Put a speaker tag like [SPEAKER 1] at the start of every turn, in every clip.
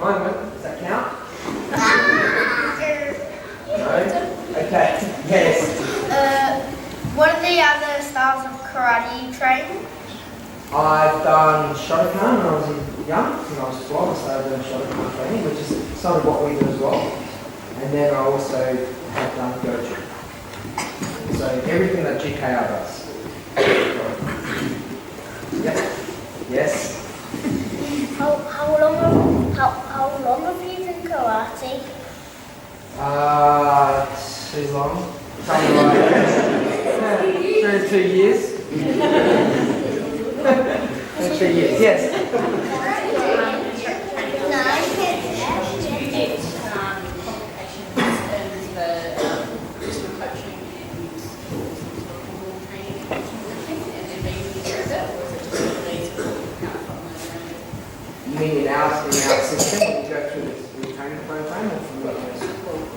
[SPEAKER 1] moment. Does that count? No? Okay. Yes.
[SPEAKER 2] What are the other styles of karate you train?
[SPEAKER 1] I've done Shotokan when I was young. When I was 12, I started doing Shotokan training, which is sort of what we do as well. And then I also have done Goju. So everything that GKR does. Yep. Yes.
[SPEAKER 2] How long have you been karate?
[SPEAKER 1] Too long. Something like 2 years. 2 years. Yes. You mean in our system, when you go through this retraining program, or from your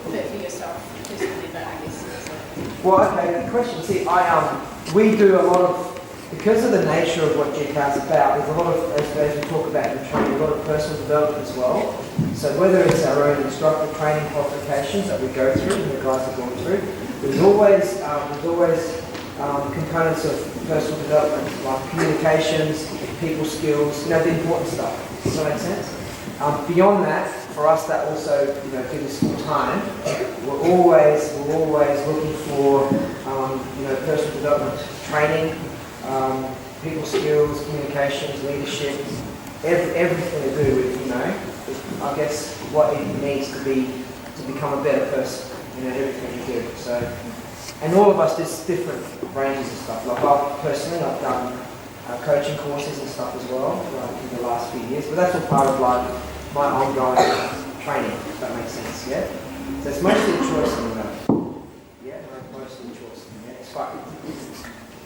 [SPEAKER 3] For yourself, personally, but I guess.
[SPEAKER 1] Well, okay, good question. See, we do a lot of, because of the nature of what GKR is about, there's a lot of, as we talk about in training, a lot of personal development as well. So whether it's our own instructor training qualifications that we go through, and the guys have gone through, there's always components of personal development, like communications, people skills, the important stuff. Does that make sense? Beyond that, for us that also, gives us full time. We're always looking for, personal development training, people skills, communications, leadership, everything to do with, I guess what it needs to become a better person. Everything we do. So, and all of us, there's different ranges of stuff. Like I've done coaching courses and stuff as well, in the last few years. But that's all part of my ongoing training, if that makes sense, yeah? So it's mostly a choice in the matter. Yeah, mostly a choice. Yeah, it's fine.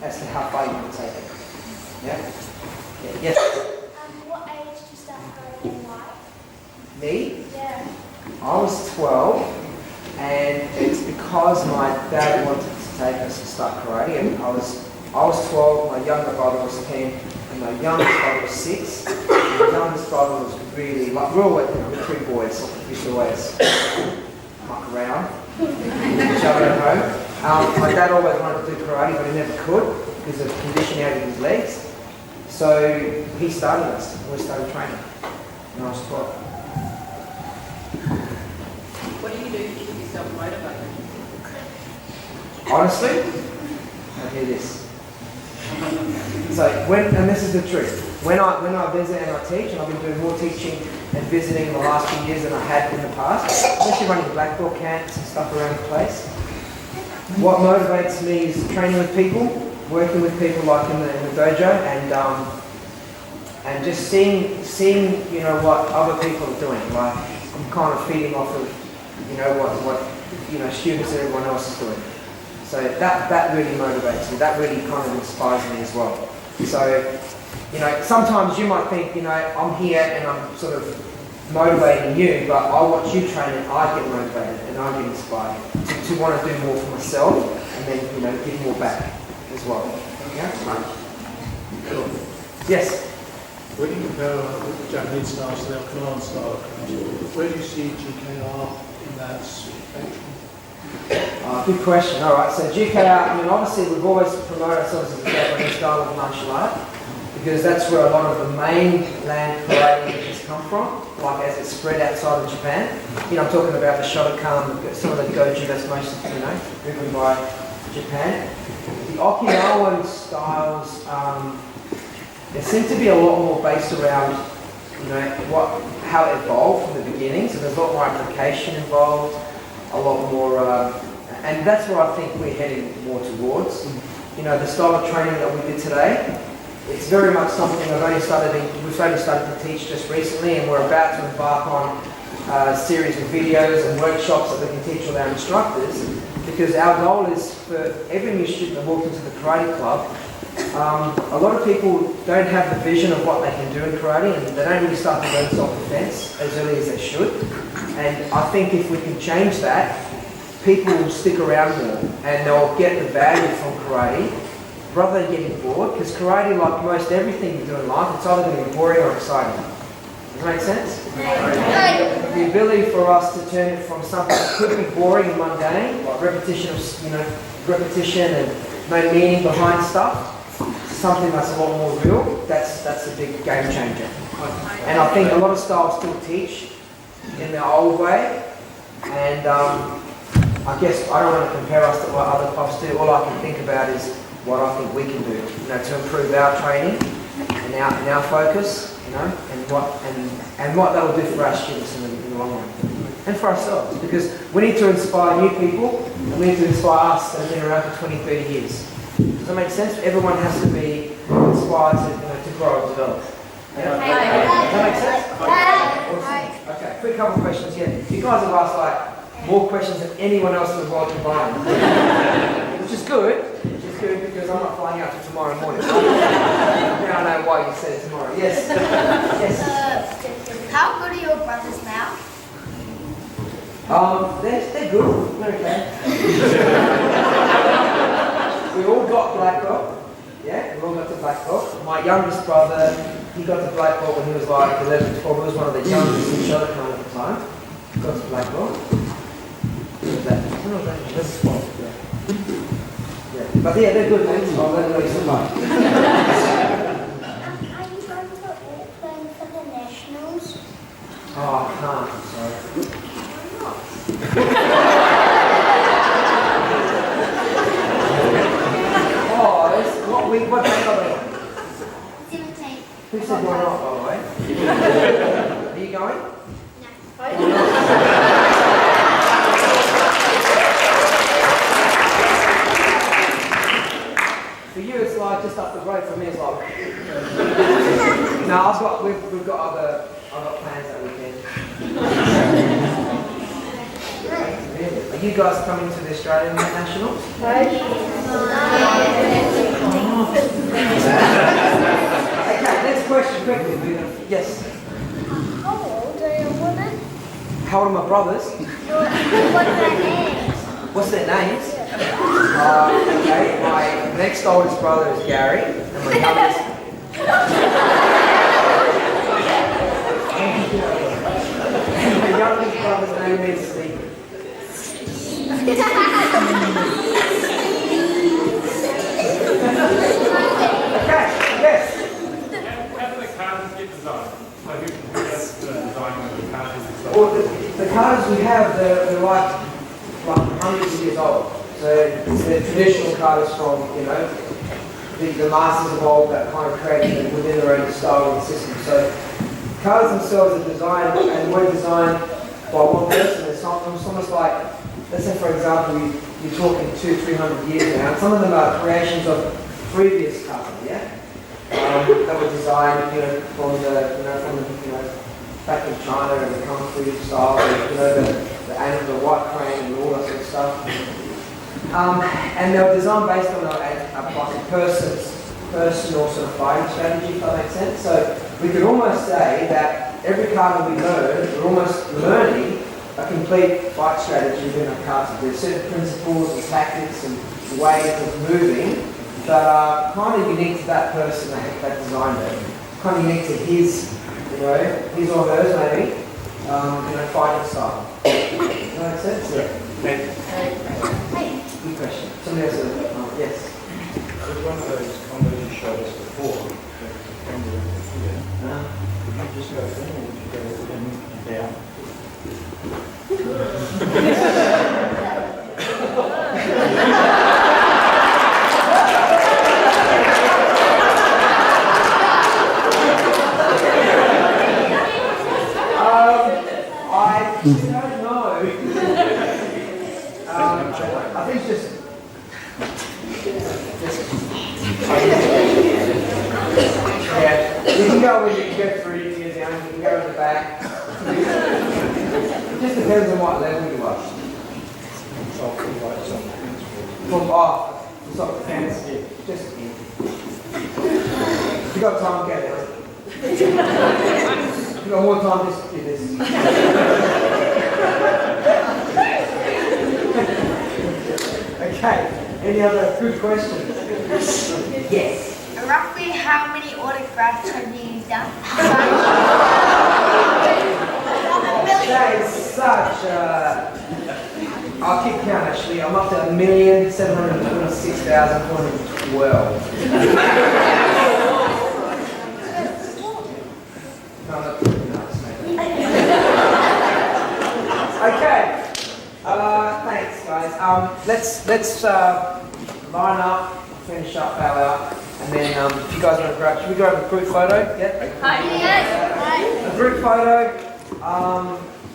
[SPEAKER 1] As to how far you want to take it. Yeah? Yes?
[SPEAKER 2] What age did you start karate and why?
[SPEAKER 1] Me?
[SPEAKER 2] Yeah.
[SPEAKER 1] I was 12, and it's because my dad wanted to take us to start karate, and I was 12, my younger brother was 10, and my youngest brother was 6. My youngest brother was really, we're 3 boys, we used to always muck around, each other at home. My dad always wanted to do karate, but he never could because of conditioning out of his legs. So he started us, and we started training when I was 12.
[SPEAKER 3] What do you do to keep yourself motivated?
[SPEAKER 1] Honestly, I hear this. So and this is the truth, when I visit and I teach, and I've been doing more teaching and visiting in the last few years than I had in the past, especially running black belt camps and stuff around the place, what motivates me is training with people, working with people like in the dojo, and just seeing what other people are doing. Like I'm kind of feeding off of what students and everyone else is doing. So that really motivates me. That really kind of inspires me as well. So, sometimes you might think, I'm here and I'm sort of motivating you, but I watch you train and I get motivated and I get inspired to want to do more for myself and then, give more back as well. Yeah? Cool. Yes?
[SPEAKER 4] When you compare the Japanese style to the Okinawan style, where do you see GKR in that spectrum?
[SPEAKER 1] Good question. All right, so GKR, obviously we've always promoted ourselves as a Japanese style of martial art because that's where a lot of the mainland karate has come from, like as it's spread outside of Japan. I'm talking about the Shotokan, some of the Goju that's most, driven by Japan. The Okinawan styles, they seem to be a lot more based around, how it evolved from the beginning. So there's a lot more application involved, a lot more, and that's where I think we're heading more towards. The style of training that we did today, it's very much something we've only started to teach just recently, and we're about to embark on a series of videos and workshops that we can teach all our instructors, because our goal is for every new student that walks into the karate club. A lot of people don't have the vision of what they can do in karate, and they don't really start to learn self-defense as early as they should. And I think if we can change that, people will stick around more and they'll get the value from karate rather than getting bored, because karate, like most everything you do in life, it's either going to be boring or exciting. Does that make sense? The ability for us to turn it from something that could be boring and mundane, like repetition and no meaning behind stuff, to something that's a lot more real. That's a big game changer. And I think a lot of styles still teach in the old way, and I guess I don't want to compare us to what other clubs do. All I can think about is what I think we can do, to improve our training and our focus, and what that will do for our students in the long run, and for ourselves, because we need to inspire new people, and we need to inspire us that have been around for 20, 30 years. Does that make sense? Everyone has to be inspired to grow and develop. Yeah? Does that make sense? Awesome. Okay, quick couple of questions here. You guys have asked more questions than anyone else in the world combined, which is good. Because I'm not flying out till tomorrow morning. Now I know why you said it tomorrow. Yes. Yes.
[SPEAKER 2] How good are your brothers now?
[SPEAKER 1] They're good. They're okay. We all got black belt. Yeah, we all got the black belt. My youngest brother, he got the black belt when he was like 11, 12. He was one of the youngest in Shihan at the time. He got the black belt. That's 12. Yeah. But yeah, they're good things. I'll let them know so much.
[SPEAKER 2] Are you going to Auckland for the Nationals?
[SPEAKER 1] Oh, I can't. Sorry. What date are they on?
[SPEAKER 2] 17.
[SPEAKER 1] Who said you're not, by the way? Are you going?
[SPEAKER 2] No.
[SPEAKER 1] For you, it's like just up the road. For me, it's like. No, we've got other plans that weekend. Really? Are you guys coming to the Australian Nationals? Okay, next question quickly. Yes.
[SPEAKER 2] How old are your women?
[SPEAKER 1] How old are my brothers?
[SPEAKER 2] What are their names?
[SPEAKER 1] What's their names? Okay, my next oldest brother is Gary, and my youngest. My youngest brother's name is Stacey. Okay, yes.
[SPEAKER 5] How do the cars get designed? So who does the designing of the cars?
[SPEAKER 1] Well, the cars we have, they're like hundreds of years old. So they're traditional cars from, the masters of old that kind of created within their own style and system. So cars themselves are designed and were designed by one person. It's almost like, let's say for example, you're talking 200-300 years now, and some of them are creations of previous cars, that were designed, from the back in China and the Kung Fu style, the animal, the white crane and all that sort of stuff. And they were designed based on a personal sort of fighting strategy, if that makes sense. So we could almost say that every card that we learn, we're almost learning a complete fight strategy within our cards. There's certain principles and tactics and ways of moving that are kind of unique to that person that designed it. Kind of unique to his or hers maybe, fighting style. Does that make sense? Yeah. Good question. Somebody else? Yes.
[SPEAKER 6] There's one of those combos you showed us before. Could you just go in, or would you go in and down?
[SPEAKER 1] I don't know. I think just yeah. You can go when you go through years young, you can go in the back. It just depends on what level you are. From the fence, just if you got time, get it. If you got more time, just do this. Okay, any other good questions? Yes.
[SPEAKER 2] Roughly how many autographs have you done?
[SPEAKER 1] such, I'll keep count actually. I'm up to 1,726,412. No, I'm not doing that, okay. Thanks, guys. Let's line up, finish up, bow out, and then if you guys want to grab, should we grab a group photo? Yeah. A group photo.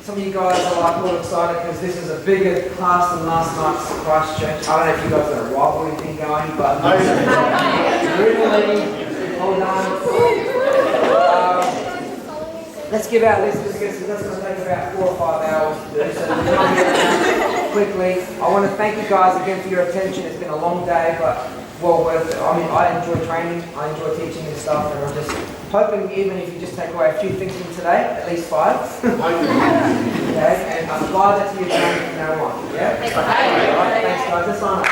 [SPEAKER 1] Some of you guys are like all excited because this is a bigger class than last night's Christchurch. I don't know if you guys got a rivalry thing going, but really, hold on. Let's give out lists because that's going to take about 4 or 5 hours to do. So quickly, I want to thank you guys again for your attention. It's been a long day, but well worth it. I mean, I enjoy training, I enjoy teaching and stuff, and I'm just hoping even if you just take away a few things from today, at least 5. Okay, and apply that to your training from now on. Yeah? Alright, thanks guys, let's sign up.